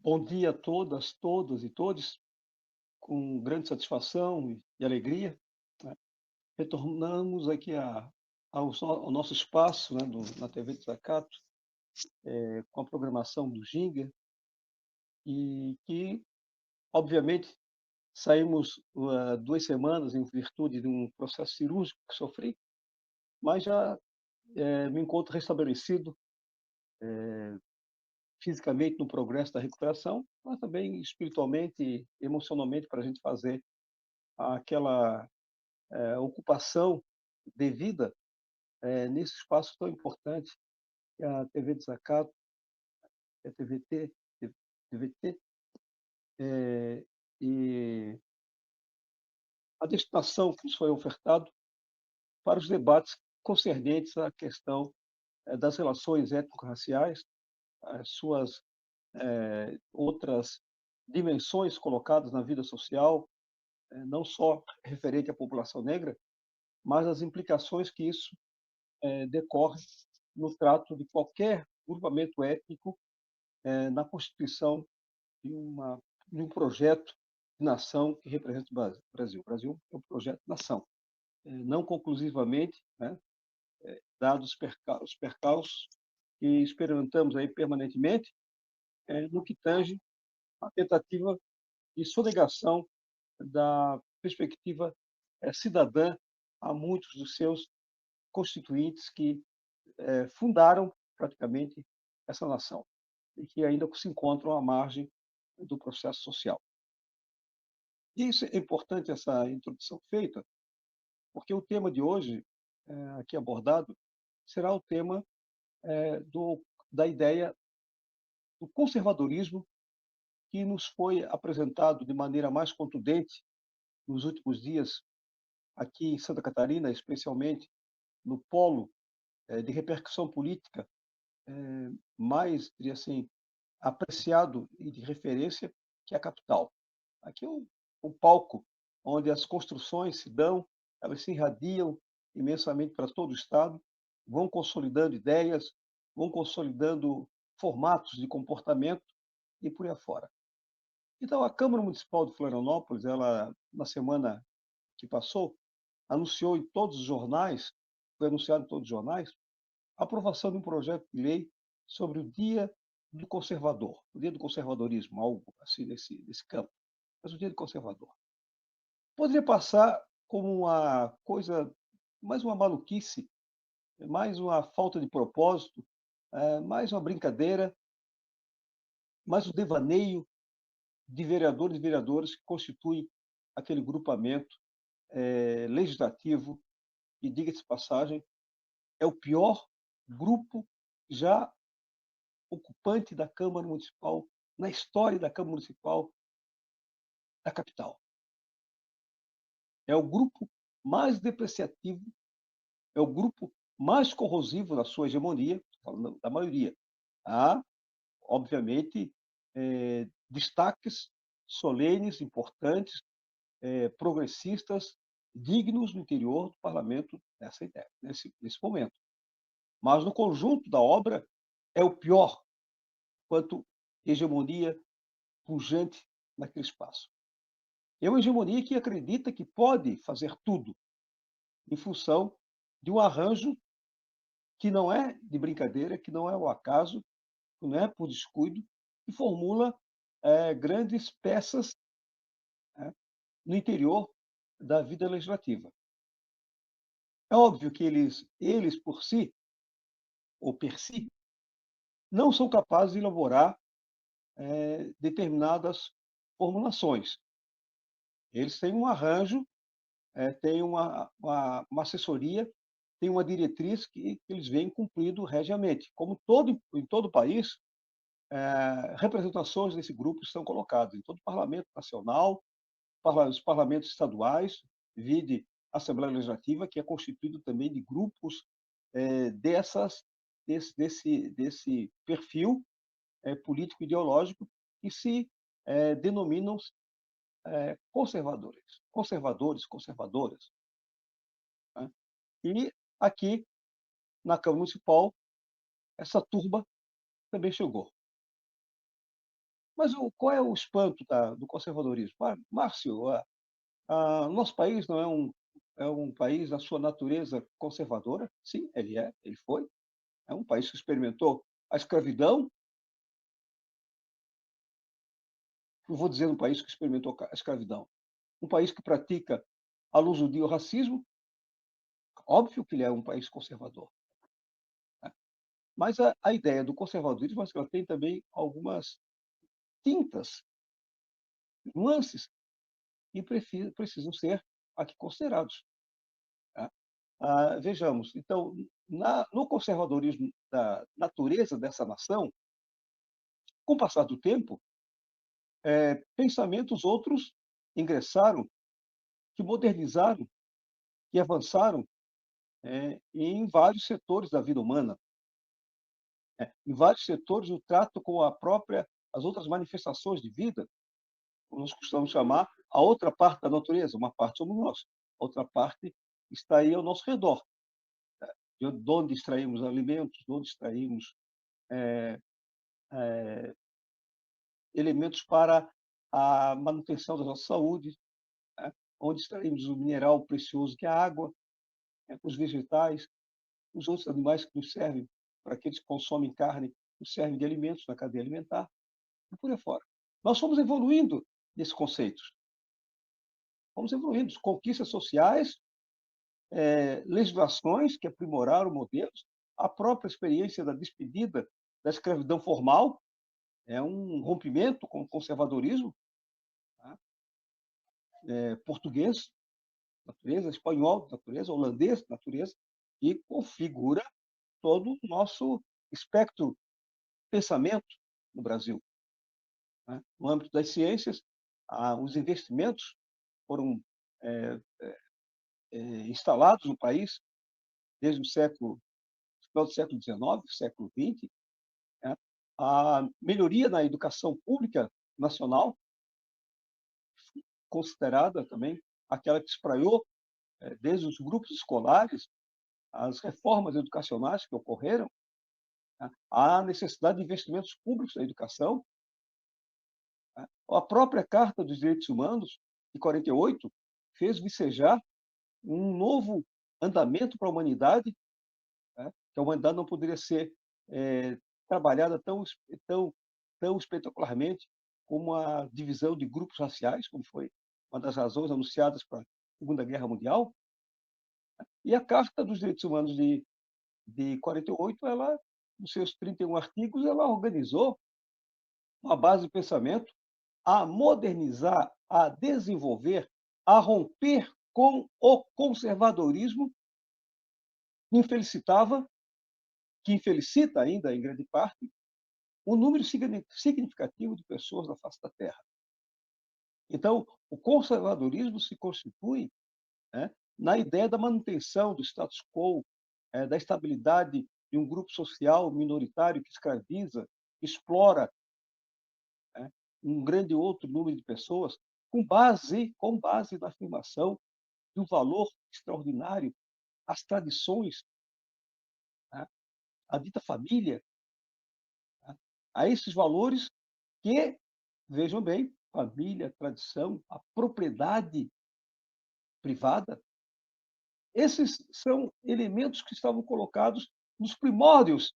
Bom dia a todas, todos e todes, com grande satisfação e alegria, né, retornamos aqui ao nosso espaço, né, na TV Desacato, com a programação do Ginga, e que, obviamente, saímos 2 semanas em virtude de um processo cirúrgico que sofri, mas já me encontro restabelecido fisicamente no progresso da recuperação, mas também espiritualmente e emocionalmente para a gente fazer aquela ocupação devida nesse espaço tão importante que é a TV Desacato, que é a TVT, TVT, e a destinação que nos foi ofertado para os debates concernentes à questão das relações étnico-raciais, as suas outras dimensões colocadas na vida social, não só referente à população negra, mas as implicações que isso decorre no trato de qualquer grupamento étnico na constituição de um projeto de nação que representa o Brasil. O Brasil é um projeto de nação. Não conclusivamente, né, dados os percalços que experimentamos aí permanentemente, no que tange à tentativa de sonegação da perspectiva cidadã a muitos dos seus constituintes que fundaram praticamente essa nação e que ainda se encontram à margem do processo social. E isso é importante essa introdução feita, porque o tema de hoje, aqui abordado, será o tema do, da ideia do conservadorismo que nos foi apresentado de maneira mais contundente nos últimos dias aqui em Santa Catarina, especialmente no polo de repercussão política mais, diria assim, apreciado e de referência, que é a capital. Aqui é o palco onde as construções se dão, elas se irradiam imensamente para todo o Estado, vão consolidando ideias, vão consolidando formatos de comportamento e por aí afora. Então, a Câmara Municipal de Florianópolis, ela, na semana que passou, anunciou em todos os jornais, foi anunciado em todos os jornais, a aprovação de um projeto de lei sobre o Dia do Conservador, o Dia do Conservadorismo, algo assim nesse campo, mas o Dia do Conservador. Poderia passar como uma coisa, mais uma maluquice, mais uma falta de propósito, mais uma brincadeira, mais um devaneio de vereadores e vereadoras que constituem aquele grupamento legislativo, e diga-se de passagem, é o pior grupo já ocupante da Câmara Municipal, na história da Câmara Municipal da capital. É o grupo mais depreciativo, é o grupo mais corrosivo na sua hegemonia, falando da maioria. Há, obviamente, destaques solenes, importantes, progressistas, dignos no interior do parlamento nessa ideia, nesse momento. Mas no conjunto da obra é o pior quanto hegemonia pujante naquele espaço. É uma hegemonia que acredita que pode fazer tudo em função de um arranjo que não é de brincadeira, que não é o acaso, que não é por descuido, que formula grandes peças, né, no interior da vida legislativa. É óbvio que eles por si, ou per si, não são capazes de elaborar determinadas formulações. Eles têm um arranjo, têm uma assessoria, têm uma diretriz que eles vêm cumprindo regiamente. Como em todo o país, representações desse grupo estão colocadas em todo o parlamento nacional, os parlamentos estaduais, vide Assembleia Legislativa, que é constituído também de grupos desse perfil político-ideológico que se denominam conservadoras. Né? E aqui, na Câmara Municipal, essa turba também chegou. Mas qual é o espanto do conservadorismo? Márcio, nosso país não é um país, na sua natureza, conservadora? Sim, ele foi. É um país que experimentou a escravidão, não vou dizer um país que experimentou a escravidão, um país que pratica a lusodia o racismo, óbvio que ele é um país conservador. Né? Mas a ideia do conservadorismo, ela tem também algumas tintas, nuances, que precisam ser aqui considerados. Tá? Vejamos, então, no conservadorismo da natureza dessa nação, com o passar do tempo, pensamentos outros ingressaram, que modernizaram, que avançaram em vários setores da vida humana, em vários setores o trato com as outras manifestações de vida, como nós costumamos chamar, a outra parte da natureza. Uma parte somos nós, outra parte está aí ao nosso redor, de onde extraímos alimentos, de onde extraímos eh, eh, elementos para a manutenção da nossa saúde, né? Onde extraímos o mineral precioso que é a água, os vegetais, os outros animais que nos servem, para aqueles que consomem carne, nos servem de alimentos na cadeia alimentar, e por aí fora. Nós fomos evoluindo nesses conceitos, fomos evoluindo, conquistas sociais, legislações que aprimoraram modelos, a própria experiência da despedida da escravidão formal é um rompimento com o conservadorismo, tá? Português, natureza, espanhol, natureza, holandês, natureza, e configura todo o nosso espectro de pensamento no Brasil. Né? No âmbito das ciências, os investimentos foram é, instalados no país desde o final do século XIX, século XX, né? A melhoria na educação pública nacional, considerada também aquela que espraiou desde os grupos escolares, as reformas educacionais que ocorreram, né? A necessidade de investimentos públicos na educação, né? A própria Carta dos Direitos Humanos, de 48, fez vicejar um novo andamento para a humanidade, né? Que a humanidade não poderia ser trabalhada tão, tão espetacularmente como a divisão de grupos raciais, como foi uma das razões anunciadas para a Segunda Guerra Mundial. E a Carta dos Direitos Humanos de 48, ela, nos seus 31 artigos, ela organizou uma base de pensamento a modernizar, a desenvolver, a romper com o conservadorismo que infelicitava, que infelicita ainda, em grande parte, um número significativo de pessoas na face da Terra. Então, o conservadorismo se constitui, né, na ideia da manutenção do status quo, da estabilidade de um grupo social minoritário que escraviza, explora, né, um grande outro número de pessoas, com base na afirmação de um valor extraordinário, as tradições, né, a dita família, né, a esses valores que, vejam bem, família, tradição, a propriedade privada, esses são elementos que estavam colocados nos primórdios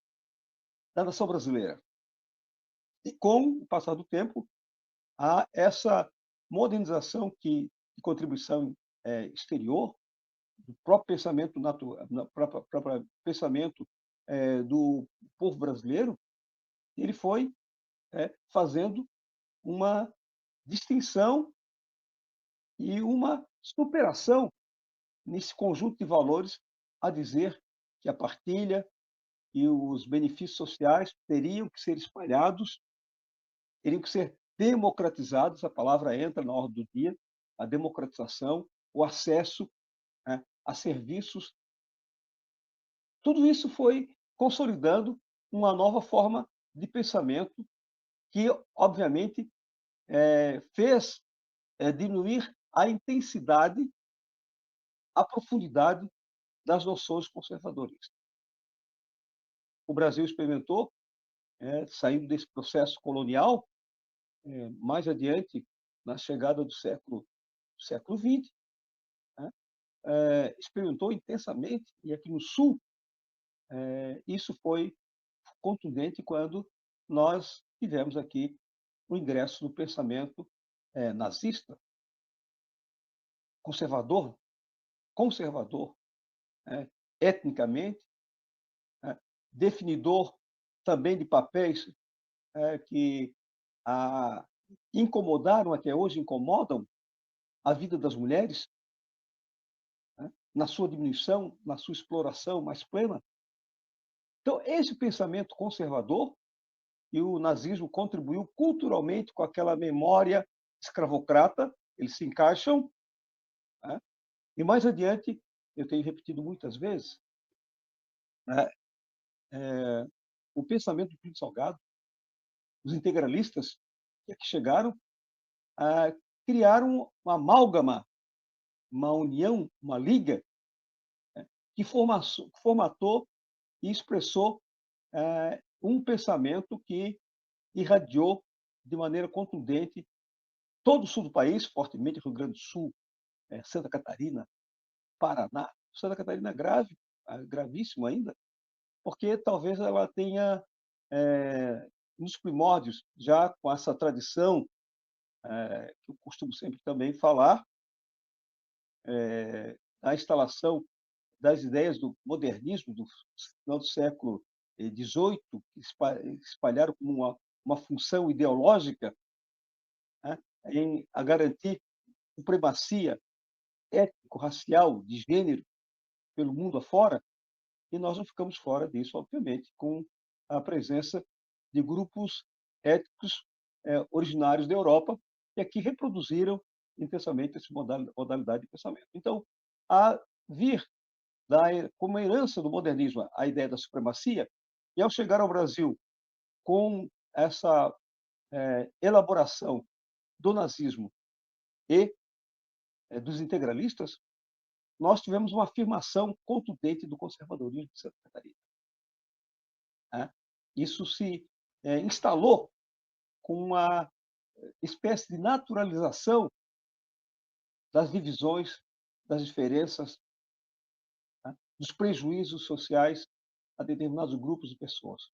da nação brasileira. E com o passar do tempo, há essa modernização de contribuição exterior, do próprio pensamento, próprio pensamento do povo brasileiro, ele foi fazendo uma distinção e uma superação nesse conjunto de valores a dizer que a partilha e os benefícios sociais teriam que ser espalhados, teriam que ser democratizados, a palavra entra na ordem do dia, a democratização, o acesso, né, a serviços. Tudo isso foi consolidando uma nova forma de pensamento que, obviamente, fez diminuir a intensidade, a profundidade das noções conservadoristas. O Brasil experimentou, saindo desse processo colonial, mais adiante, na chegada do século XX, né, experimentou intensamente, e aqui no Sul, isso foi contundente quando nós tivemos aqui o ingresso do pensamento nazista, conservador, conservador, né, etnicamente, né, definidor também de papéis que a, incomodaram, até hoje incomodam a vida das mulheres, né, na sua diminuição, na sua exploração mais plena. Então, esse pensamento conservador, e o nazismo contribuiu culturalmente com aquela memória escravocrata, eles se encaixam, né? E mais adiante, eu tenho repetido muitas vezes, né, o pensamento do Plínio Salgado, os integralistas que aqui chegaram, ah, criaram uma amálgama, uma união, uma liga, né, que formatou e expressou um pensamento que irradiou de maneira contundente todo o sul do país, fortemente Rio Grande do Sul, Santa Catarina, Paraná. Santa Catarina é grave, gravíssimo ainda, porque talvez ela tenha, nos primórdios, já com essa tradição, que eu costumo sempre também falar, a instalação das ideias do modernismo do final do século XVIII, que espalharam como uma função ideológica, né, em a garantir supremacia étnico-racial, de gênero, pelo mundo afora, e nós não ficamos fora disso, obviamente, com a presença de grupos étnicos originários da Europa, que aqui reproduziram intensamente essa modalidade de pensamento. Então, a vir como herança do modernismo a ideia da supremacia, e ao chegar ao Brasil com essa elaboração do nazismo e dos integralistas, nós tivemos uma afirmação contundente do conservadorismo de Santa Catarina. Né? Isso se instalou com uma espécie de naturalização das divisões, das diferenças, né, dos prejuízos sociais a determinados grupos de pessoas.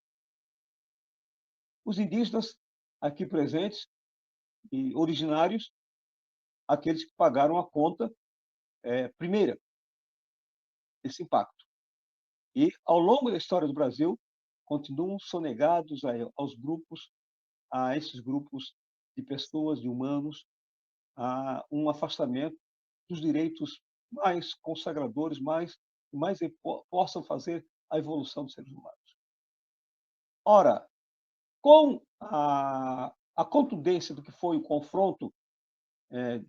Os indígenas aqui presentes e originários, aqueles que pagaram a conta primeira desse impacto. E, ao longo da história do Brasil, continuam sonegados a esses grupos de pessoas, de humanos, a um afastamento dos direitos mais consagradores, mais possam fazer a evolução dos seres humanos. Ora, com a contundência do que foi o confronto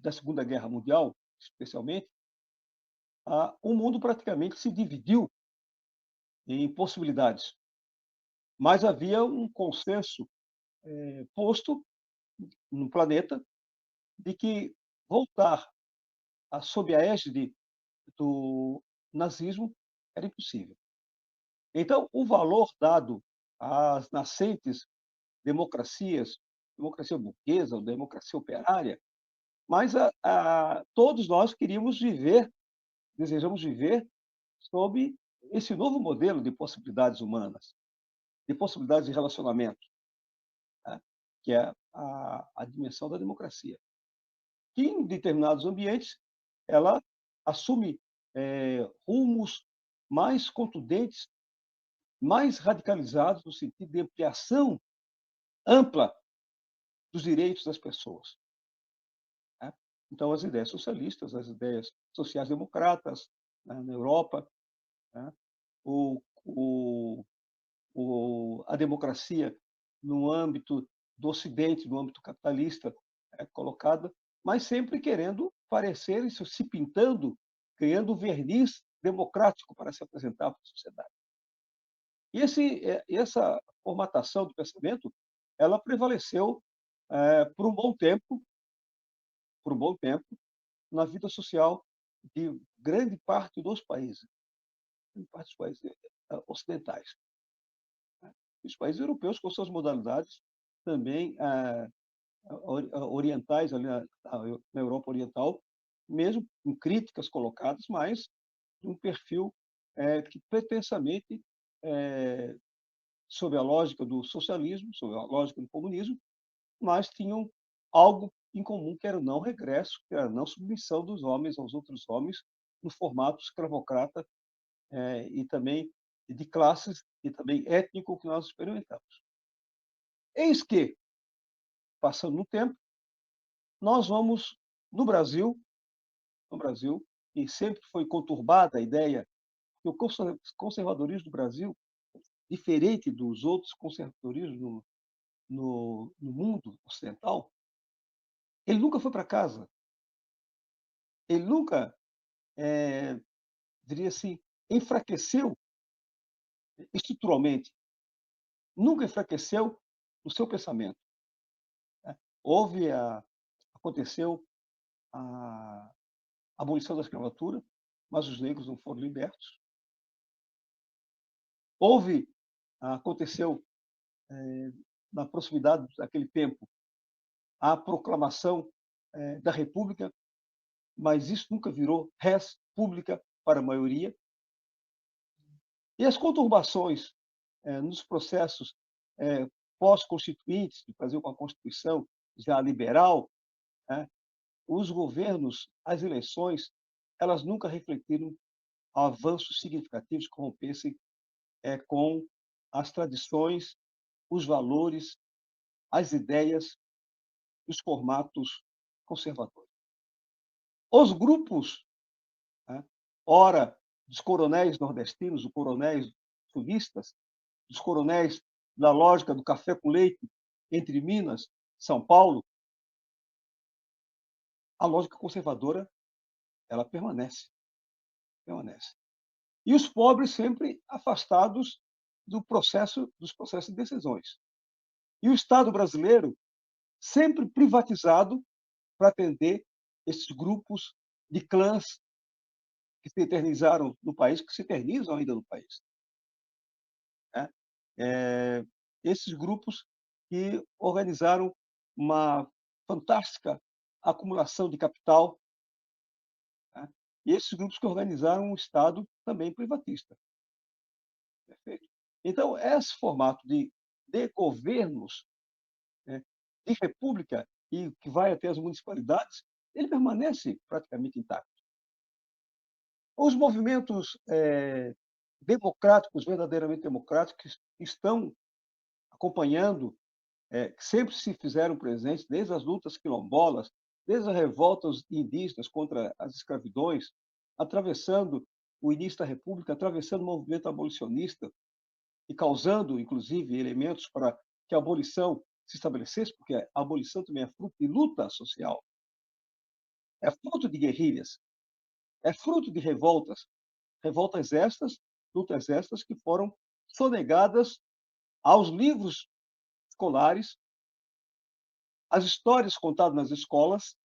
da Segunda Guerra Mundial, especialmente, o mundo praticamente se dividiu em possibilidades, mas havia um consenso posto no planeta de que voltar sob a égide do nazismo era impossível. Então, o valor dado às nascentes democracias, democracia burguesa ou democracia operária, mas todos nós queríamos viver, desejamos viver sob esse novo modelo de possibilidades humanas, de possibilidades de relacionamento, né, que é a dimensão da democracia, que em determinados ambientes ela assume rumos mais contundentes, mais radicalizados no sentido de ampliação ampla dos direitos das pessoas. Né? Então, as ideias socialistas, as ideias sociais-democratas, né, na Europa, né, o, o, a democracia no âmbito do Ocidente, no âmbito capitalista, colocada, mas sempre querendo parecer, se pintando, criando um verniz democrático para se apresentar para a sociedade. E essa formatação do pensamento, ela prevaleceu por um bom tempo, na vida social de grande parte dos países, ocidentais. Os países europeus, com suas modalidades, também orientais ali na Europa Oriental, mesmo com críticas colocadas, mas um perfil que pretensamente, eh, sob a lógica do socialismo, sob a lógica do comunismo, mas tinham algo em comum, que era o não regresso, que era a não submissão dos homens aos outros homens, no formato escravocrata, e também de classes e também étnico que nós experimentamos. Eis que, passando no tempo, nós vamos no Brasil, e sempre foi conturbada a ideia que o conservadorismo do Brasil, diferente dos outros conservadorismos no mundo ocidental, ele nunca foi para casa, ele nunca, diria assim, enfraqueceu estruturalmente, nunca enfraqueceu o seu pensamento, né. Houve a Aconteceu a abolição da escravatura, mas os negros não foram libertos. Houve Aconteceu, na proximidade daquele tempo, a proclamação, da república, mas isso nunca virou res pública para a maioria. E as conturbações, nos processos, pós-constituintes, de fazer uma Constituição já liberal, né, os governos, as eleições, elas nunca refletiram avanços significativos que rompessem, com as tradições, os valores, as ideias, os formatos conservadores. Os grupos, né, ora dos coronéis nordestinos, os coronéis sulistas, dos coronéis da lógica do café com leite entre Minas, São Paulo, a lógica conservadora, ela permanece. E os pobres sempre afastados dos processos de decisões. E o Estado brasileiro sempre privatizado para atender esses grupos de clãs que se eternizaram no país, que se eternizam ainda no país, né. Esses grupos que organizaram uma fantástica acumulação de capital, né, e esses grupos que organizaram um Estado também privatista, perfeito? Então, esse formato de governos, né, de república e que vai até as municipalidades, ele permanece praticamente intacto. Os movimentos, democráticos, verdadeiramente democráticos, estão acompanhando, que sempre se fizeram presentes, desde as lutas quilombolas, desde as revoltas indígenas contra as escravidões, atravessando o início da República, atravessando o movimento abolicionista e causando, inclusive, elementos para que a abolição se estabelecesse, porque a abolição também é fruto de luta social, é fruto de guerrilhas, é fruto de revoltas, lutas estas que foram sonegadas aos livros escolares, às histórias contadas nas escolas,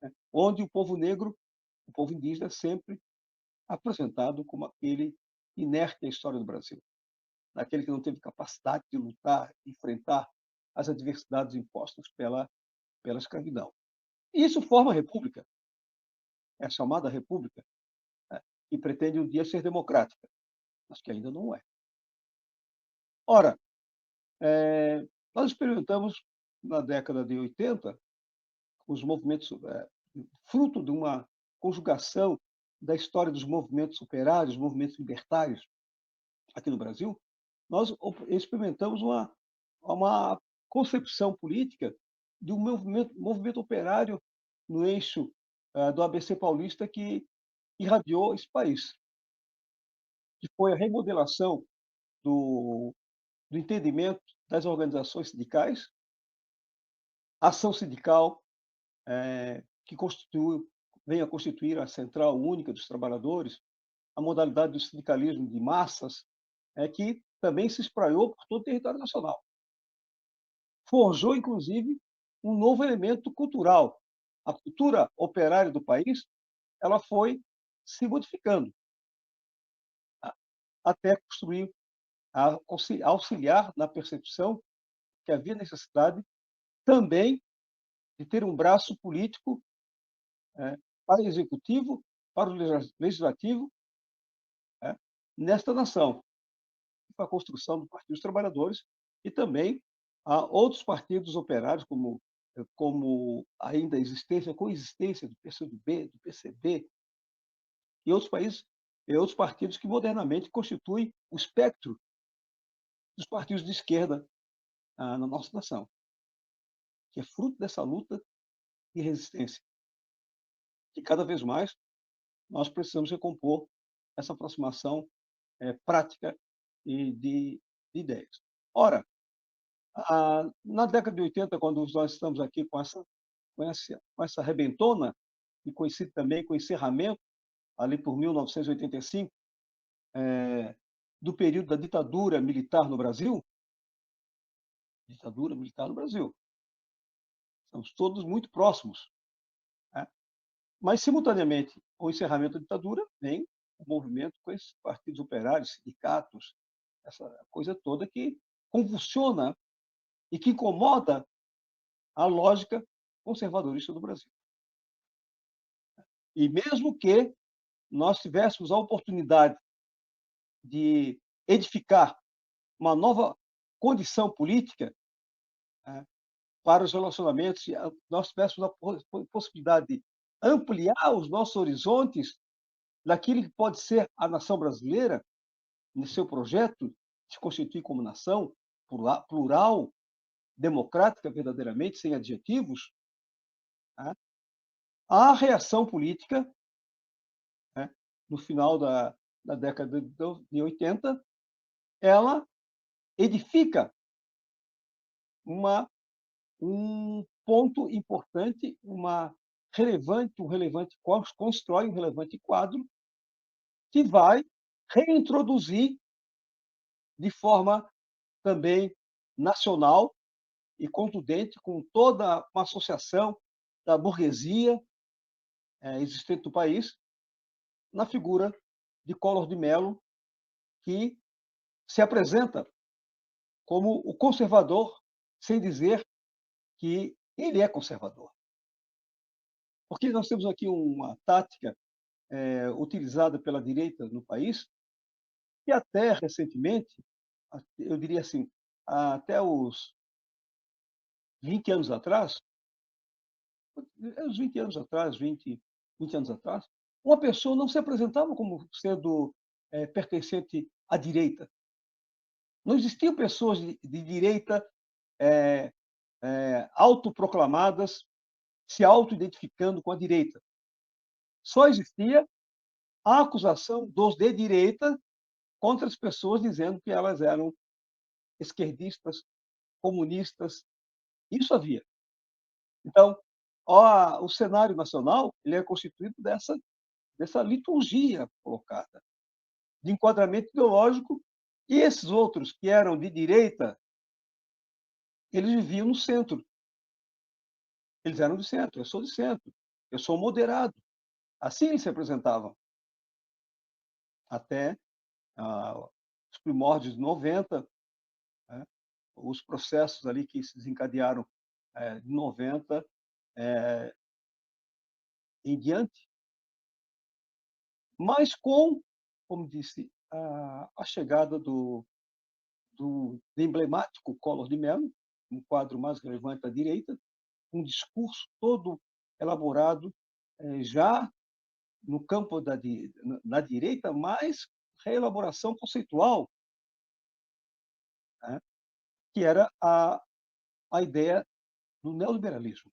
né, onde o povo negro, o povo indígena, é sempre apresentado como aquele inerte à história do Brasil, aquele que não teve capacidade de lutar, enfrentar as adversidades impostas pela escravidão. E isso forma a república, é a chamada república, né, que pretende um dia ser democrática, mas que ainda não é. Ora, nós experimentamos na década de 80 os movimentos, fruto de uma conjugação da história dos movimentos operários, movimentos libertários aqui no Brasil, nós experimentamos uma concepção política de um movimento operário no eixo do ABC paulista que irradiou esse país, que foi a remodelação do, do entendimento das organizações sindicais, a ação sindical, que vem a constituir a Central Única dos Trabalhadores, a modalidade do sindicalismo de massas, que também se espraiou por todo o território nacional. Forjou, inclusive, um novo elemento cultural. A cultura operária do país, ela foi se modificando, tá, até construir, auxiliar na percepção que havia necessidade também de ter um braço político para o executivo, para o legislativo, nesta nação, para a construção do Partido dos Trabalhadores e também a outros partidos operários, como ainda a existência, a coexistência do PCdoB, do PCB e outros países e outros partidos que modernamente constituem o espectro dos partidos de esquerda na nossa nação, que é fruto dessa luta e resistência. E cada vez mais nós precisamos recompor essa aproximação prática e de ideias. Ora, na década de 80, quando nós estamos aqui com essa rebentona, e conhecido também com o encerramento, ali por 1985, do período da ditadura militar no Brasil, estamos todos muito próximos, né? Mas, simultaneamente ao encerramento da ditadura, vem o movimento com esses partidos operários, sindicatos, essa coisa toda que convulsiona e que incomoda a lógica conservadorista do Brasil. E mesmo que nós tivéssemos a oportunidade de edificar uma nova condição política, para os relacionamentos, se nós tivéssemos a possibilidade de ampliar os nossos horizontes daquilo que pode ser a nação brasileira, no seu projeto de se constituir como nação plural, democrática verdadeiramente, sem adjetivos, a reação política, no final da década de 80, ela edifica um ponto importante, constrói um relevante quadro que vai reintroduzir de forma também nacional e contundente com toda uma associação da burguesia existente no país, na figura de Collor de Mello, que se apresenta como o conservador, sem dizer que ele é conservador. Porque nós temos aqui uma tática utilizada pela direita no país, que até recentemente, eu diria assim, até os 20 anos atrás, uns 20 anos atrás, 20 anos atrás, uma pessoa não se apresentava como sendo pertencente à direita. Não existiam pessoas de direita autoproclamadas, se auto-identificando com a direita. Só existia a acusação dos de direita contra as pessoas dizendo que elas eram esquerdistas, comunistas. Isso havia. Então, o cenário nacional ele é constituído dessa liturgia colocada, de enquadramento ideológico, e esses outros que eram de direita, eles viviam no centro. Eles eram de centro, eu sou de centro, eu sou moderado. Assim eles se apresentavam. Até os primórdios de 90, os processos ali que se desencadearam de 90 em diante, mas como disse, a chegada do emblemático Collor de Mello, um quadro mais relevante da direita, um discurso todo elaborado já no campo na direita, mas reelaboração conceitual, que era a ideia do neoliberalismo.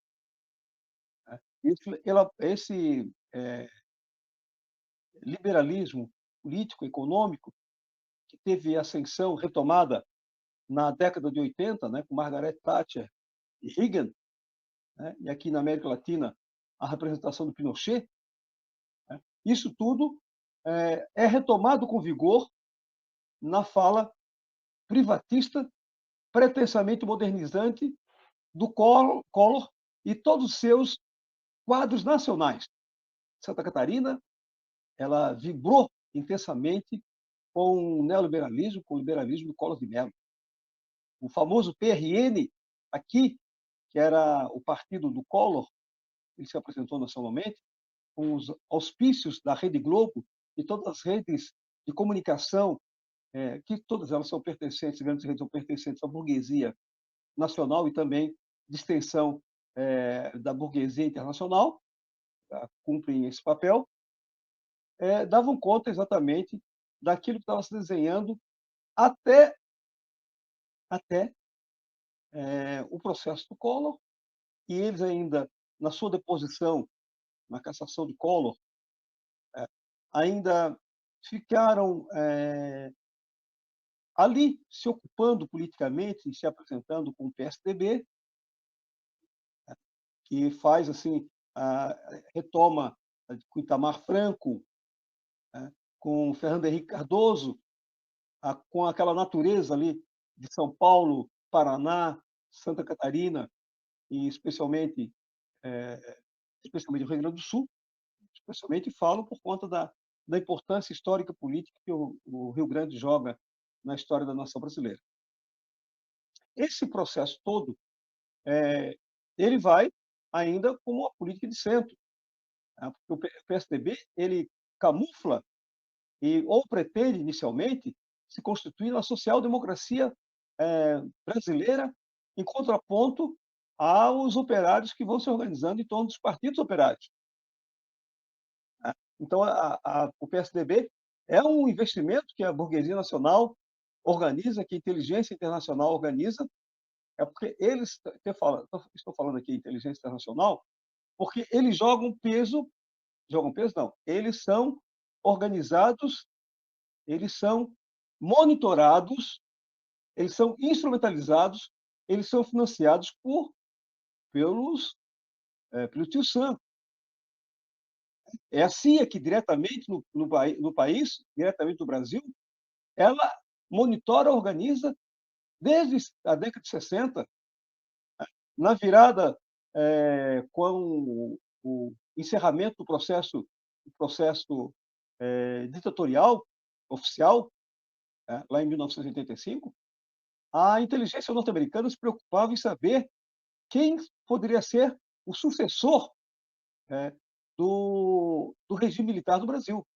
Esse liberalismo político, econômico, que teve ascensão retomada na década de 80, com Margaret Thatcher e Reagan, e aqui na América Latina a representação do Pinochet, isso tudo é retomado com vigor na fala privatista, pretensamente modernizante do Collor e todos os seus quadros nacionais. Santa Catarina, ela vibrou intensamente com o neoliberalismo, com o liberalismo do Collor de Mello. O famoso PRN, aqui, que era o partido do Collor, ele se apresentou nacionalmente, com os auspícios da Rede Globo e todas as redes de comunicação, que todas elas são pertencentes, grandes redes são pertencentes à burguesia nacional e também de extensão da burguesia internacional, tá? Cumprem esse papel, davam conta exatamente daquilo que estava se desenhando até, até o processo do Collor, e eles ainda, na sua deposição, na cassação de Collor, ainda ficaram ali se ocupando politicamente, se apresentando com o PSDB, que faz assim, retoma com Itamar Franco, né, com Fernando Henrique Cardoso, com aquela natureza ali de São Paulo, Paraná, Santa Catarina e especialmente o Rio Grande do Sul, especialmente falo por conta da importância histórica e política que o Rio Grande joga na história da nação brasileira. Esse processo todo, ele vai ainda como uma política de centro, né? Porque o PSDB ele camufla ou pretende inicialmente se constituir na social-democracia brasileira, em contraponto aos operários que vão se organizando em torno dos partidos operários. Então, o PSDB é um investimento que a burguesia nacional organiza, que a inteligência internacional organiza, porque eles, estou falando aqui inteligência internacional, porque eles jogam peso não, eles são organizados, eles são monitorados, eles são instrumentalizados, eles são financiados pelo Tio Sam. É a CIA que diretamente no país, diretamente no Brasil, ela monitora, organiza desde a década de 60, na virada com o encerramento do processo ditatorial oficial, lá em 1985, a inteligência norte-americana se preocupava em saber quem poderia ser o sucessor do regime militar do Brasil.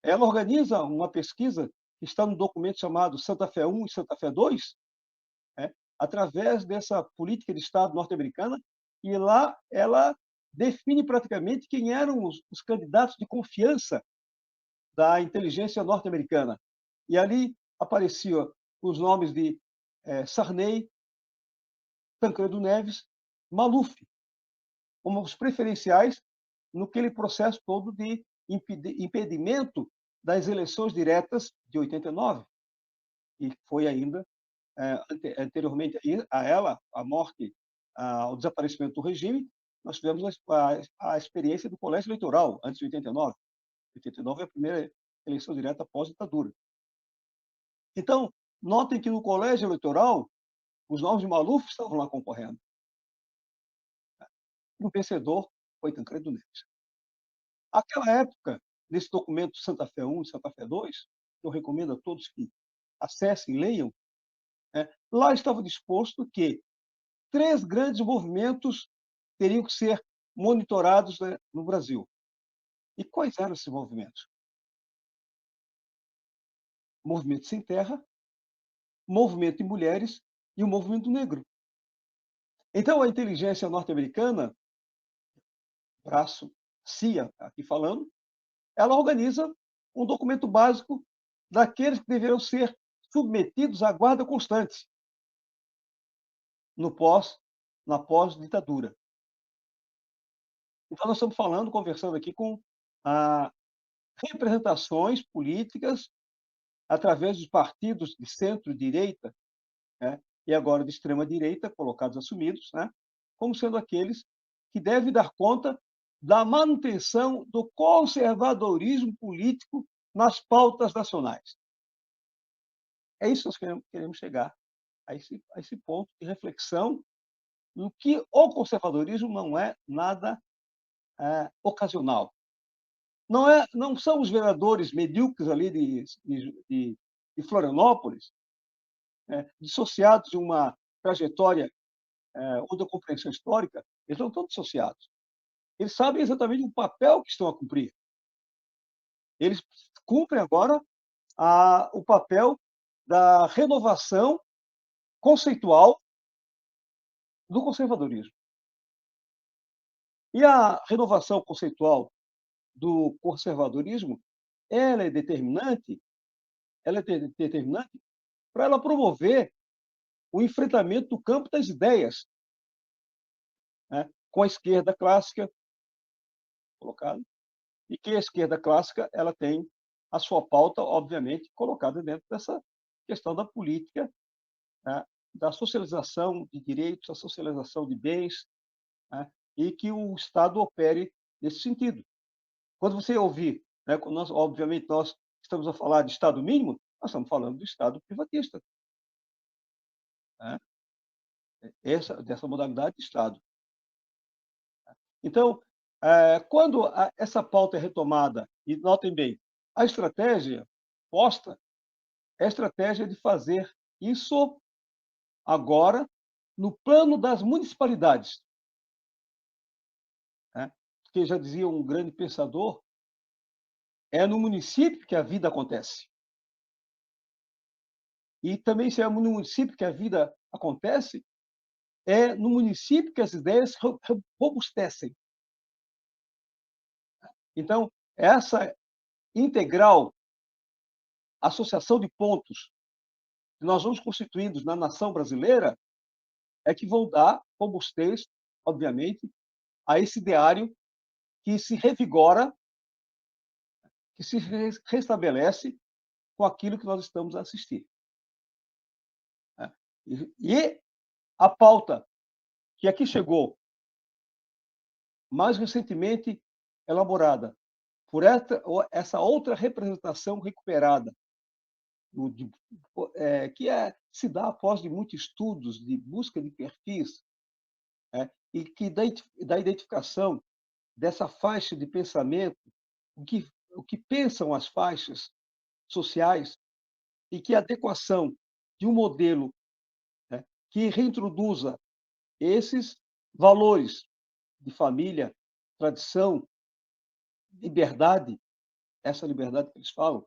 Ela organiza uma pesquisa que está no documento chamado Santa Fé I e Santa Fé II, através dessa política de Estado norte-americana, e lá ela define praticamente quem eram os candidatos de confiança da inteligência norte-americana. E ali apareciam os nomes de Sarney, Tancredo Neves, Maluf, como os preferenciais no aquele processo todo de impedimento das eleições diretas de 89, e foi ainda anteriormente a ela, a morte, o desaparecimento do regime, nós tivemos a experiência do colégio eleitoral antes de 89. 89 é a primeira eleição direta pós-ditadura. Então, notem que no colégio eleitoral, os nomes de Maluf estavam lá concorrendo. E o vencedor foi Tancredo Neves. Aquela época, nesse documento Santa Fé I e Santa Fé II, que eu recomendo a todos que acessem e leiam, lá estava disposto que 3 grandes movimentos teriam que ser monitorados, né, no Brasil. E quais eram esses movimentos? Movimento Sem Terra, Movimento de Mulheres e o Movimento Negro. Então, a inteligência norte-americana, braço CIA, aqui falando, ela organiza um documento básico daqueles que deverão ser submetidos à guarda constante na pós-ditadura. Então, nós estamos conversando aqui com representações políticas através dos partidos de centro-direita, e agora de extrema-direita, colocados assumidos, como sendo aqueles que devem dar conta da manutenção do conservadorismo político nas pautas nacionais. É isso que nós queremos chegar, a esse ponto de reflexão no que o conservadorismo não é nada ocasional. Não são os vereadores medíocres ali de Florianópolis, dissociados de uma trajetória ou da compreensão histórica, eles não estão dissociados. Eles sabem exatamente o papel que estão a cumprir. Eles cumprem agora o papel da renovação conceitual do conservadorismo. E a renovação conceitual do conservadorismo, ela é determinante para ela promover o enfrentamento do campo das ideias, né, com a esquerda clássica colocada, e que a esquerda clássica ela tem a sua pauta, obviamente, colocada dentro dessa questão da política, né, da socialização de direitos, a socialização de bens, né, e que o Estado opere nesse sentido. Quando você ouvir, né, obviamente, nós estamos a falar de Estado mínimo, nós estamos falando do Estado privatista, né, dessa modalidade de Estado. Então, quando essa pauta é retomada, e notem bem, a estratégia posta é a estratégia de fazer isso agora no plano das municipalidades, né? Porque já dizia um grande pensador, é no município que a vida acontece. E também, se é no município que a vida acontece, é no município que as ideias robustecem. Então, essa integral associação de pontos que nós vamos constituindo na nação brasileira é que vão dar robustez, obviamente, a esse ideário que se revigora, que se restabelece com aquilo que nós estamos a assistir. E a pauta que aqui chegou, mais recentemente elaborada por essa outra representação recuperada, que se dá após de muitos estudos de busca de perfis, e que da identificação dessa faixa de pensamento, o que pensam as faixas sociais, e que a adequação de um modelo, né, que reintroduza esses valores de família, tradição, liberdade, essa liberdade que eles falam,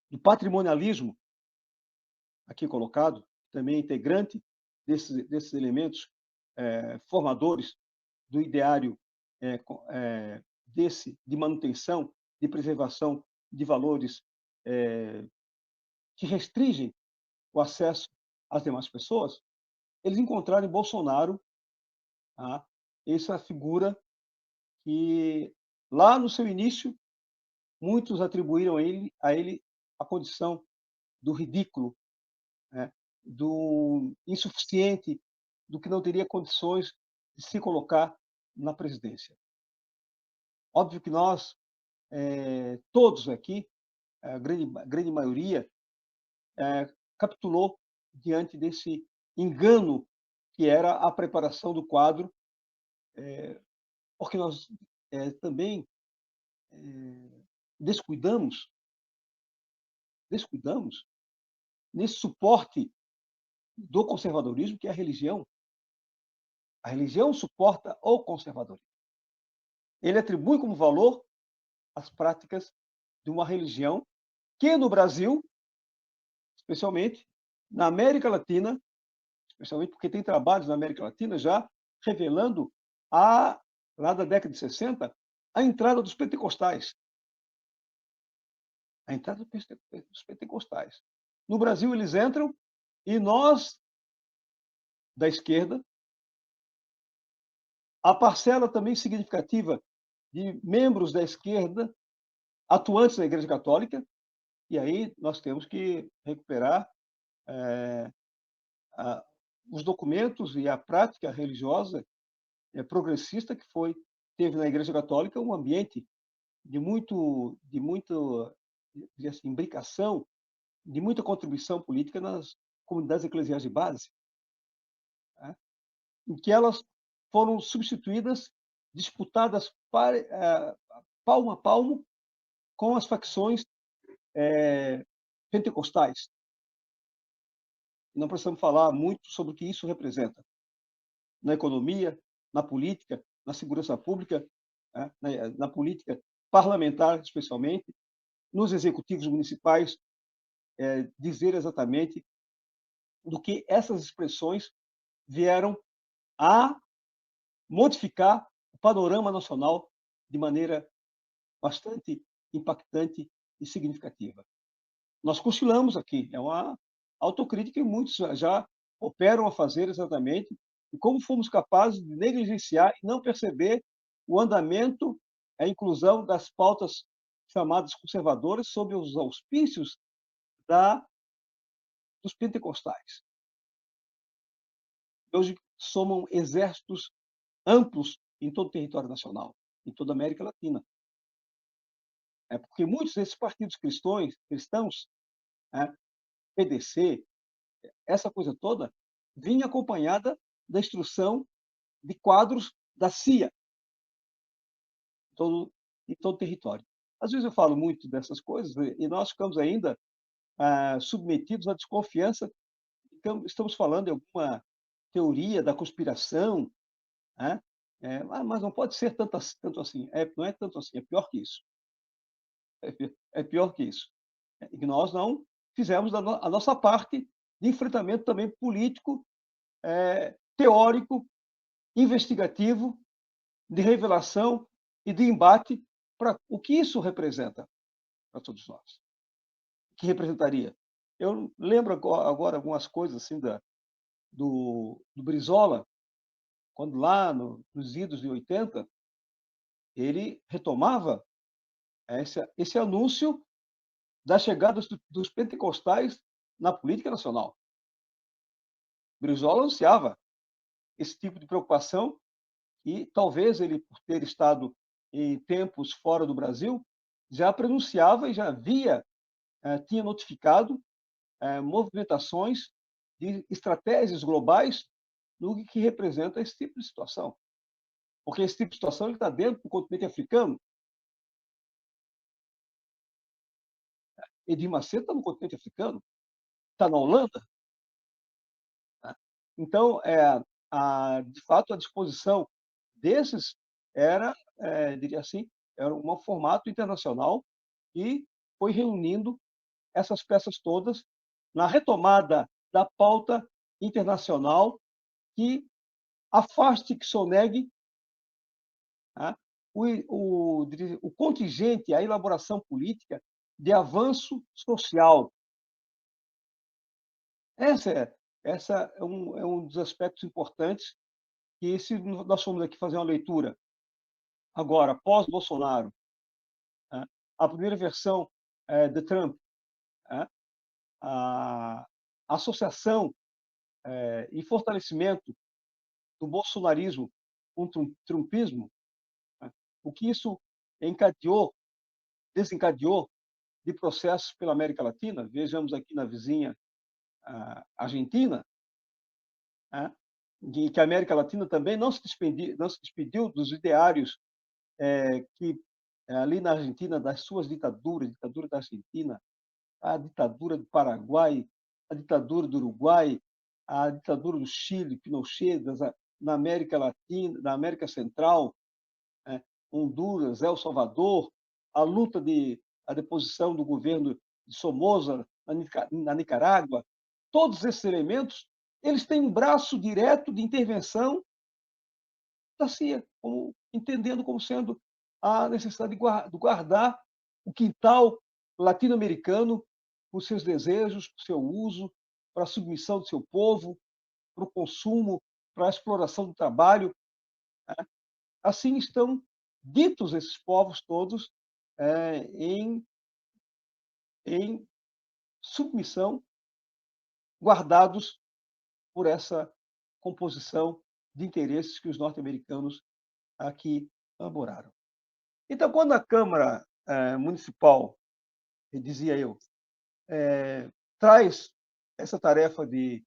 do patrimonialismo, aqui colocado, também é integrante desses elementos formadores do ideário de manutenção, de preservação de valores que restringem o acesso às demais pessoas, eles encontraram em Bolsonaro, tá, essa figura que, lá no seu início, muitos atribuíram a ele a condição do ridículo, né, do insuficiente, do que não teria condições de se colocar na presidência. Óbvio que nós, todos aqui, a grande maioria, capitulou diante desse engano que era a preparação do quadro, porque nós também descuidamos nesse suporte do conservadorismo, que é a religião. A religião suporta o conservadorismo. Ele atribui como valor as práticas de uma religião que no Brasil, especialmente na América Latina, especialmente porque tem trabalhos na América Latina já revelando lá da década de 60, a entrada dos pentecostais. A entrada dos pentecostais. No Brasil, eles entram e nós, da esquerda, a parcela também significativa de membros da esquerda atuantes na Igreja Católica, e aí nós temos que recuperar os documentos e a prática religiosa progressista que teve na Igreja Católica um ambiente de muito assim, imbricação, de muita contribuição política nas comunidades eclesiais de base, né, em que elas foram substituídas, disputadas palmo a palmo com as facções pentecostais. não precisamos falar muito sobre o que isso representa na economia, na política, na segurança pública, né, na política parlamentar, especialmente, nos executivos municipais, dizer exatamente do que essas expressões vieram a modificar o panorama nacional de maneira bastante impactante e significativa. Nós cochilamos aqui, é uma autocrítica e muitos já operam a fazer exatamente, e como fomos capazes de negligenciar e não perceber o andamento, a inclusão das pautas chamadas conservadoras sob os auspícios da dos pentecostais. Hoje somam exércitos amplos em todo o território nacional, em toda a América Latina. É porque muitos desses partidos cristãos, né, PDC, essa coisa toda, vinha acompanhada da instrução de quadros da CIA todo, em todo o território. Às vezes eu falo muito dessas coisas e nós ficamos ainda submetidos à desconfiança. Então, estamos falando de alguma teoria da conspiração, né? Mas não pode ser tanto assim. Não é tanto assim, é pior que isso. É pior que isso. E que nós não fizemos a nossa parte de enfrentamento também político, teórico, investigativo, de revelação e de embate para o que isso representa para todos nós. O que representaria? Eu lembro agora algumas coisas assim do Brizola, quando lá nos idos de 80, ele retomava esse anúncio da chegada dos pentecostais na política nacional. Brizola anunciava esse tipo de preocupação e talvez ele, por ter estado em tempos fora do Brasil, já pronunciava e já tinha notificado movimentações de estratégias globais no que representa esse tipo de situação. Porque esse tipo de situação está dentro do continente africano. Edir Macedo está no continente africano, está na Holanda. Né? Então, de fato, a disposição desses era, diria assim, era um formato internacional e foi reunindo essas peças todas na retomada da pauta internacional que afaste, que sonegue, né, o contingente, a elaboração política de avanço social. Essa é, essa é um dos aspectos importantes que, se nós formos aqui fazer uma leitura agora, pós-Bolsonaro, né, a primeira versão de Trump, né, a associação e fortalecimento do bolsonarismo com o trumpismo, né, o que isso desencadeou de processos pela América Latina, vejamos aqui na vizinha Argentina, né, que a América Latina também não se despediu dos ideários que ali na Argentina, das suas ditaduras, ditadura da Argentina, a ditadura do Paraguai, a ditadura do Uruguai, a ditadura do Chile, Pinochet, na América Latina, na América Central, né, Honduras, El Salvador, a deposição do governo de Somoza na Nicarágua, todos esses elementos, eles têm um braço direto de intervenção da CIA, entendendo como sendo a necessidade de guardar o quintal latino-americano para os seus desejos, para o seu uso, para a submissão do seu povo, para o consumo, para a exploração do trabalho. Assim estão ditos esses povos todos em, em submissão, guardados por essa composição de interesses que os norte-americanos aqui elaboraram. Então, quando a Câmara Municipal, dizia eu, traz essa tarefa de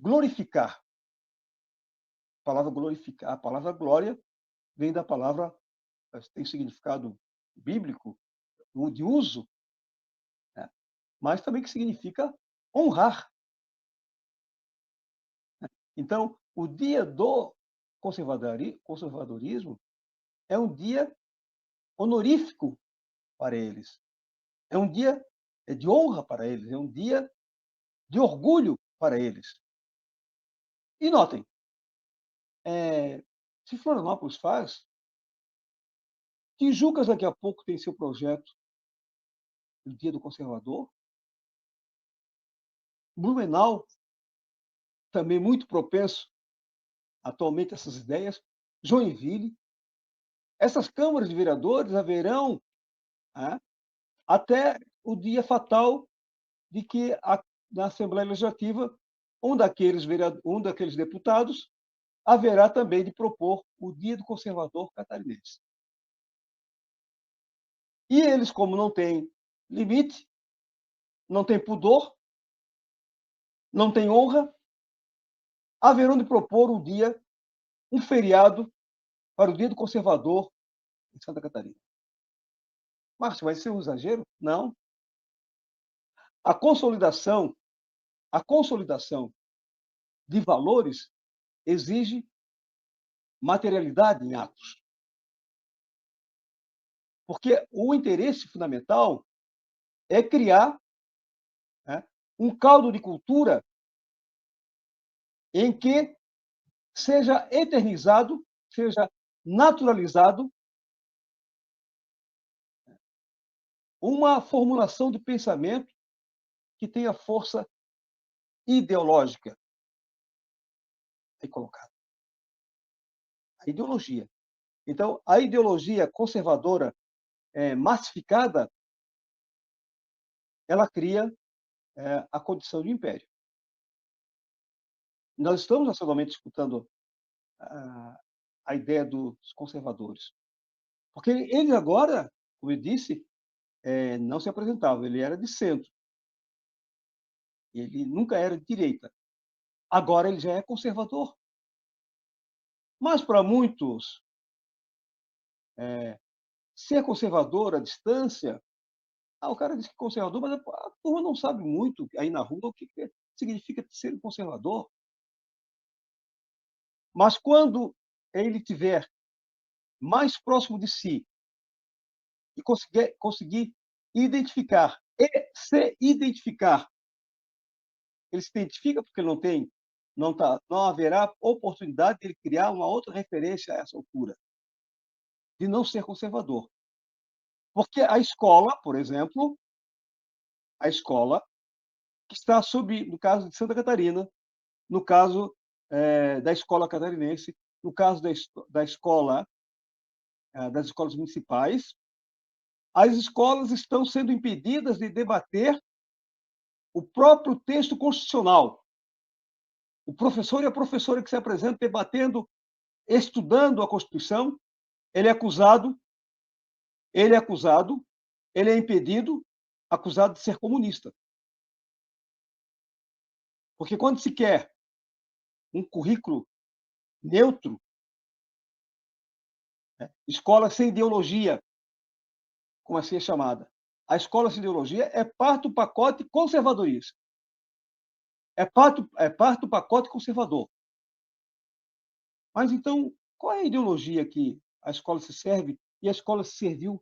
glorificar, a palavra glória vem da palavra, tem significado bíblico, de uso, né? mas também que significa honrar. Então, o dia do conservadorismo é um dia honorífico para eles, é um dia de honra para eles, é um dia de orgulho para eles. E notem, se Florianópolis faz, Tijucas daqui a pouco tem seu projeto do Dia do Conservador, Blumenau também muito propenso atualmente a essas ideias, Joinville, essas câmaras de vereadores haverão, né, até o dia fatal de que na Assembleia Legislativa um daqueles deputados haverá também de propor o Dia do Conservador Catarinense. E eles, como não têm limite, não têm pudor, não têm honra, haverão de propor um feriado para o Dia do Conservador em Santa Catarina. Márcio, vai ser um exagero? Não. A consolidação, a consolidação de valores exige materialidade em atos. Porque o interesse fundamental é criar, né, um caldo de cultura em que seja eternizado, seja naturalizado uma formulação de pensamento que tenha força ideológica. Aí colocado. A ideologia. Então, a ideologia conservadora massificada, ela cria a condição de império. Nós estamos nacionalmente escutando a ideia dos conservadores. Porque eles agora, como eu disse, não se apresentavam, ele era de centro. Ele nunca era de direita. Agora ele já é conservador. Mas para muitos, ser conservador à distância, o cara diz que é conservador, mas a turma não sabe muito aí na rua o que significa ser um conservador. Mas quando ele tiver mais próximo de si e conseguir identificar e se identificar, ele se identifica porque não haverá oportunidade de ele criar uma outra referência a essa altura, de não ser conservador. Porque a escola, por exemplo, a escola que está sob, no caso de Santa Catarina, no caso da escola catarinense, no caso da escola, das escolas municipais, as escolas estão sendo impedidas de debater o próprio texto constitucional. O professor e a professora que se apresentam debatendo, estudando a Constituição, ele é acusado, ele é acusado, ele é impedido, acusado de ser comunista. Porque quando se quer um currículo neutro, escola sem ideologia, como assim é chamada, a escola sem ideologia é parte do pacote conservadorista. É parte do pacote conservador. Mas então, qual é a ideologia que a escola se serve e a escola se serviu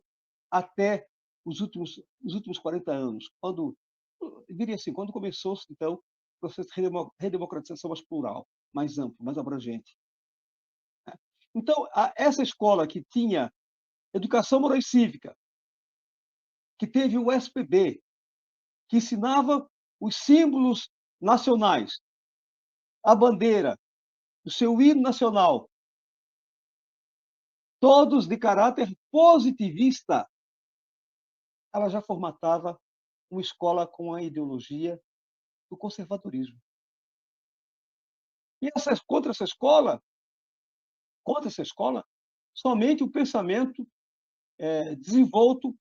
até os últimos 40 anos? Eu diria assim, quando começou-se, então, o processo de redemocratização mais plural, mais amplo, mais abrangente. Então, essa escola que tinha educação moral e cívica, que teve o SPB, que ensinava os símbolos nacionais, a bandeira, o seu hino nacional, todos de caráter positivista, ela já formatava uma escola com a ideologia do conservadorismo. E contra essa escola, somente o pensamento desenvolto,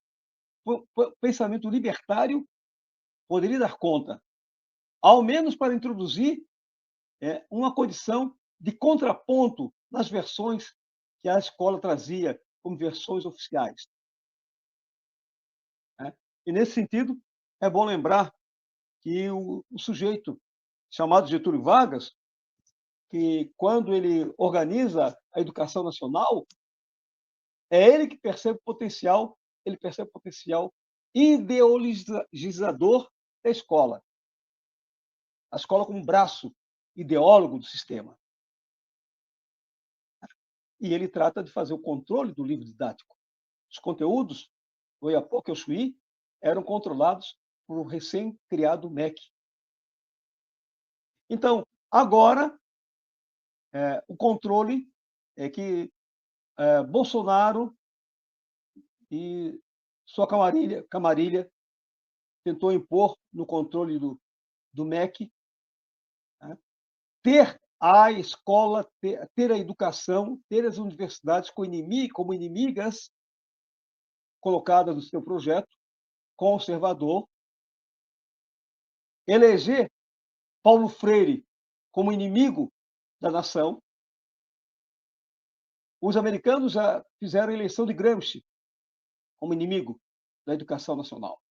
o pensamento libertário poderia dar conta, ao menos para introduzir uma condição de contraponto nas versões que a escola trazia como versões oficiais. Né? E, nesse sentido, é bom lembrar que o sujeito chamado Getúlio Vargas, que quando ele organiza a educação nacional, é ele que percebe o potencial, ele percebe o potencial ideologizador da escola. A escola como um braço ideólogo do sistema. E ele trata de fazer o controle do livro didático. Os conteúdos do Oiapoque ao Chuí eram controlados por um recém-criado MEC. Então, agora, o controle é que Bolsonaro e sua camarilha tentou impor no controle do MEC, né, ter a escola, ter a educação, ter as universidades como inimigas colocadas no seu projeto conservador, eleger Paulo Freire como inimigo da nação. Os americanos já fizeram a eleição de Gramsci como inimigo da educação nacional,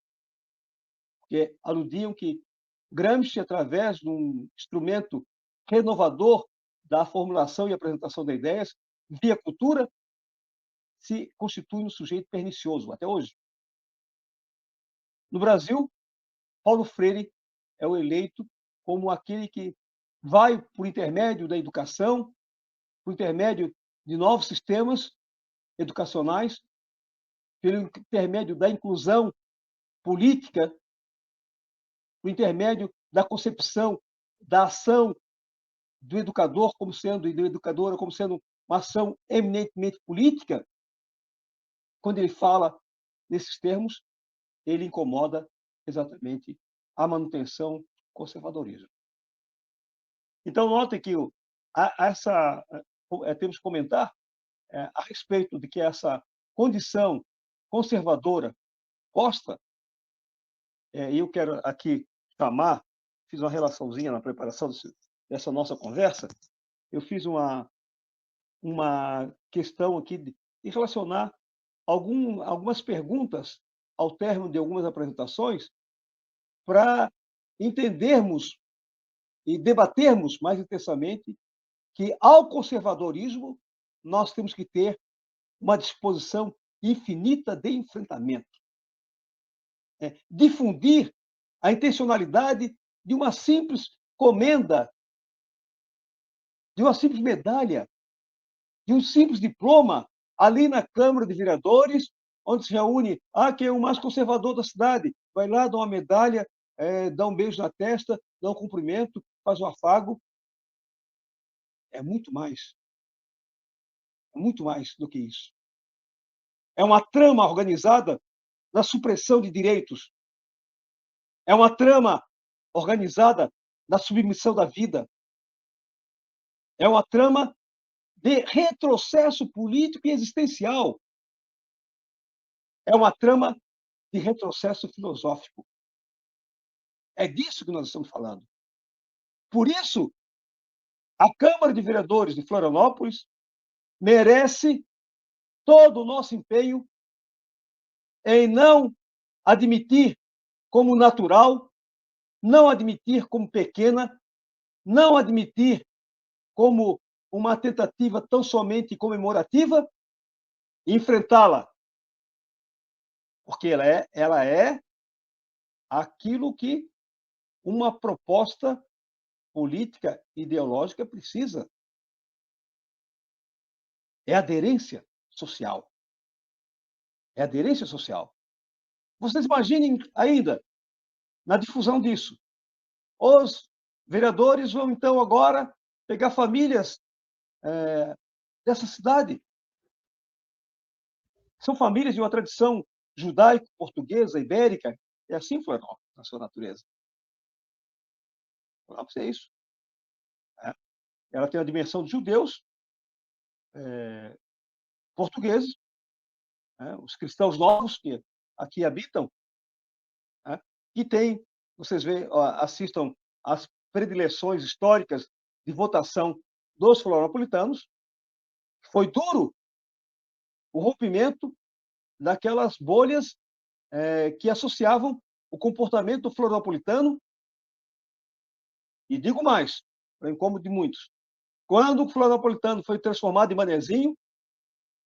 porque aludiam que Gramsci, através de um instrumento renovador da formulação e apresentação de ideias, via cultura, se constitui um sujeito pernicioso, até hoje. No Brasil, Paulo Freire é o eleito como aquele que vai, por intermédio da educação, por intermédio de novos sistemas educacionais, pelo intermédio da inclusão política, por intermédio da concepção da ação do educador como sendo, e da educadora como sendo uma ação eminentemente política, quando ele fala nesses termos, ele incomoda exatamente a manutenção do conservadorismo. Então, notem que temos que comentar a respeito de que essa condição conservadora posta, e eu quero aqui chamar, fiz uma relaçãozinha na preparação dessa nossa conversa, eu fiz uma questão aqui de relacionar algumas perguntas ao término de algumas apresentações para entendermos e debatermos mais intensamente que, ao conservadorismo, nós temos que ter uma disposição infinita de enfrentamento. Difundir a intencionalidade de uma simples comenda, de uma simples medalha, de um simples diploma ali na Câmara de Vereadores, onde se reúne quem é o mais conservador da cidade, vai lá, dá uma medalha, dá um beijo na testa, dá um cumprimento, faz um afago. É muito mais do que isso. É uma trama organizada da supressão de direitos. É uma trama organizada da submissão da vida. É uma trama de retrocesso político e existencial. É uma trama de retrocesso filosófico. É disso que nós estamos falando. Por isso, a Câmara de Vereadores de Florianópolis merece todo o nosso empenho em não admitir como natural, não admitir como pequena, não admitir como uma tentativa tão somente comemorativa, e enfrentá-la, porque ela é aquilo que uma proposta política ideológica precisa. É aderência social. É aderência social. Vocês imaginem ainda, na difusão disso, os vereadores vão, então, agora pegar famílias dessa cidade. São famílias de uma tradição judaico-portuguesa, ibérica. É assim, Florianópolis, na sua natureza. Florianópolis é isso. Ela tem a dimensão de judeus, portugueses, os cristãos novos que aqui habitam, e tem, vocês assistam às predileções históricas de votação dos florianopolitanos. Foi duro o rompimento daquelas bolhas que associavam o comportamento do florianopolitano, e digo mais, para incômodo de muitos, quando o florianopolitano foi transformado em Manezinho,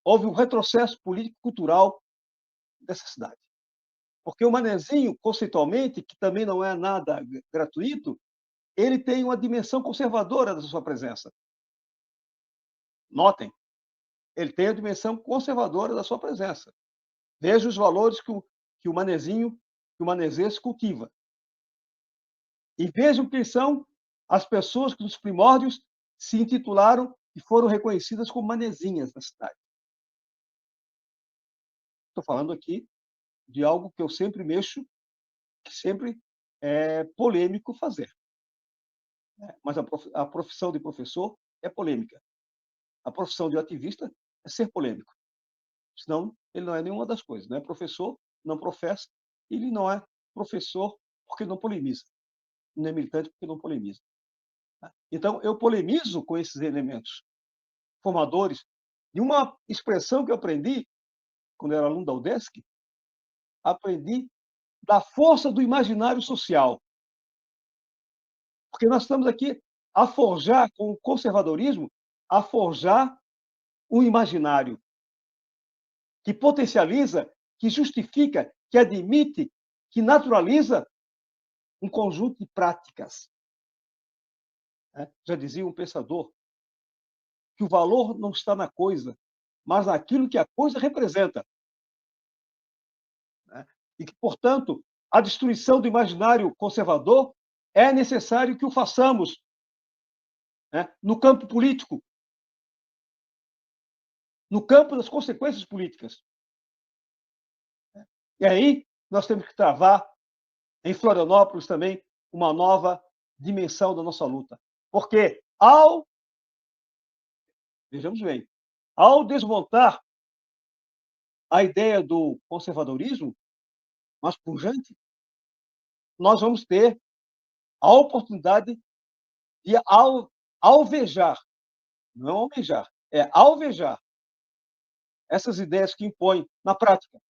houve um retrocesso político-cultural dessa cidade. Porque o Manezinho, conceitualmente, que também não é nada gratuito, ele tem uma dimensão conservadora da sua presença. Notem, ele tem a dimensão conservadora da sua presença. Veja os valores que o Manezinho, que o manezês cultiva. E vejam quem são as pessoas que nos primórdios se intitularam e foram reconhecidas como manezinhas na cidade. Estou falando aqui de algo que eu sempre mexo, que sempre é polêmico fazer. Mas a profissão de professor é polêmica. A profissão de ativista é ser polêmico. Senão, ele não é nenhuma das coisas. Não é professor, não professa, ele não é professor porque não polemiza. Não é militante porque não polemiza. Então, eu polemizo com esses elementos formadores de uma expressão que eu aprendi quando eu era aluno da UDESC, aprendi da força do imaginário social. Porque nós estamos aqui a forjar, com o conservadorismo, a forjar um imaginário que potencializa, que justifica, que admite, que naturaliza um conjunto de práticas. Já dizia um pensador que o valor não está na coisa, mas naquilo que a coisa representa. E que, portanto, a destruição do imaginário conservador é necessário que o façamos no campo político, no campo das consequências políticas. E aí nós temos que travar, em Florianópolis também, uma nova dimensão da nossa luta. Porque, vejamos bem, ao desmontar a ideia do conservadorismo mais pujante, nós vamos ter a oportunidade de alvejar, não é almejar, é alvejar essas ideias que impõem na prática.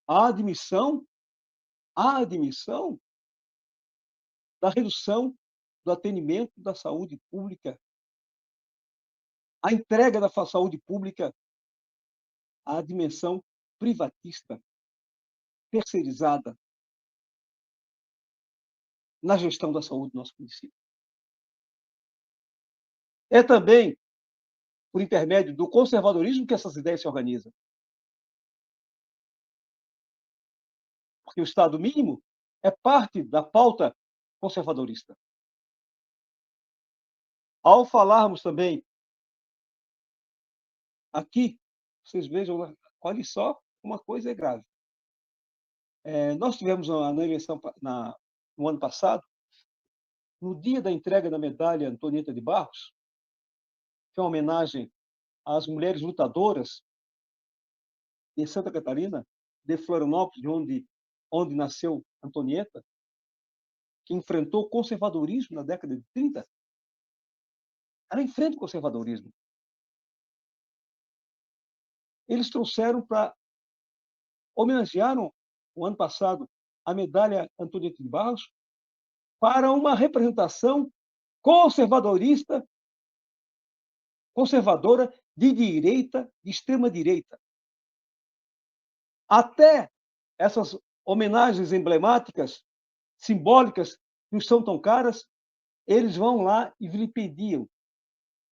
A admissão da redução do atendimento da saúde pública, a entrega da saúde pública à dimensão privatista, terceirizada, na gestão da saúde do nosso município. É também por intermédio do conservadorismo que essas ideias se organizam. Porque o Estado mínimo é parte da pauta conservadorista. Ao falarmos também aqui, vocês vejam, olhe só, uma coisa é grave. Nós tivemos na eleição no ano passado, no dia da entrega da medalha Antonieta de Barros, que é uma homenagem às mulheres lutadoras de Santa Catarina, de Florianópolis, onde nasceu Antonieta, que enfrentou o conservadorismo na década de 30. Ela enfrenta o conservadorismo. Eles trouxeram homenagearam, o ano passado, a medalha Antonieta de Barros para uma representação conservadora, de direita, de extrema-direita. Até essas homenagens emblemáticas, simbólicas, que não são tão caras, eles vão lá e vilipendiam,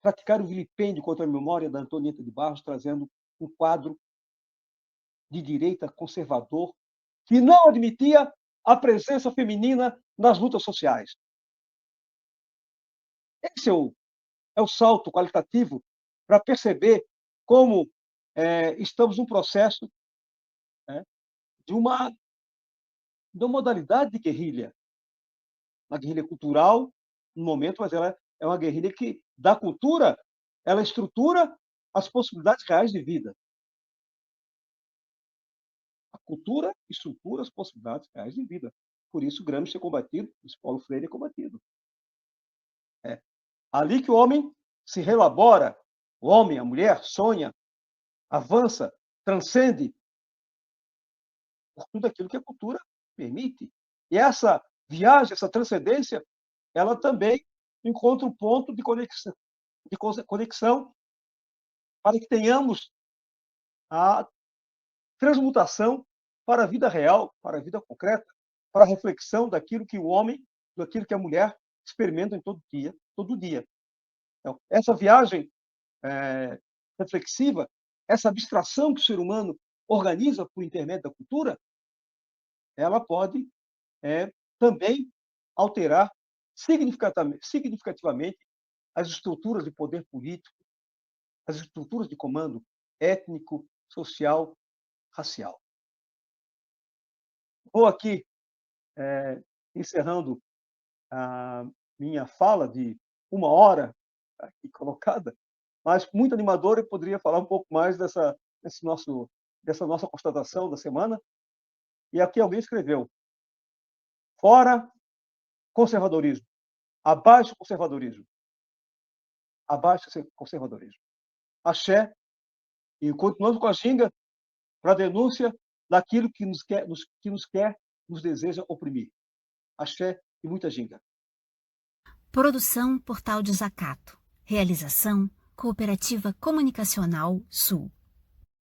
praticaram o vilipêndio contra a memória da Antonieta de Barros, trazendo um quadro de direita conservador que não admitia a presença feminina nas lutas sociais. Esse é o salto qualitativo para perceber como estamos num processo de uma modalidade de guerrilha. Uma guerrilha cultural, no momento, mas ela é uma guerrilha que, da cultura, ela estrutura as possibilidades reais de vida. A cultura estrutura as possibilidades reais de vida. Por isso, Gramsci é combatido, Paulo Freire é combatido. Ali que o homem se relabora, o homem, a mulher, sonha, avança, transcende por tudo aquilo que a cultura permite. E essa viagem, essa transcendência, ela também encontra um ponto de conexão para que tenhamos a transmutação para a vida real, para a vida concreta, para a reflexão daquilo que o homem, daquilo que a mulher experimentam todo dia. Então, essa viagem reflexiva, essa abstração que o ser humano organiza por intermédio da cultura, ela pode também alterar significativamente as estruturas de poder político, as estruturas de comando étnico, social, racial. Vou aqui encerrando a minha fala de 1 hora aqui colocada, mas muito animadora. Eu poderia falar um pouco mais dessa nossa constatação da semana. E aqui alguém escreveu: fora conservadorismo, abaixo conservadorismo, abaixo conservadorismo. Axé, e continuamos com a ginga para a denúncia daquilo que nos deseja oprimir. Axé e muita ginga. Produção Portal Desacato. Realização Cooperativa Comunicacional Sul.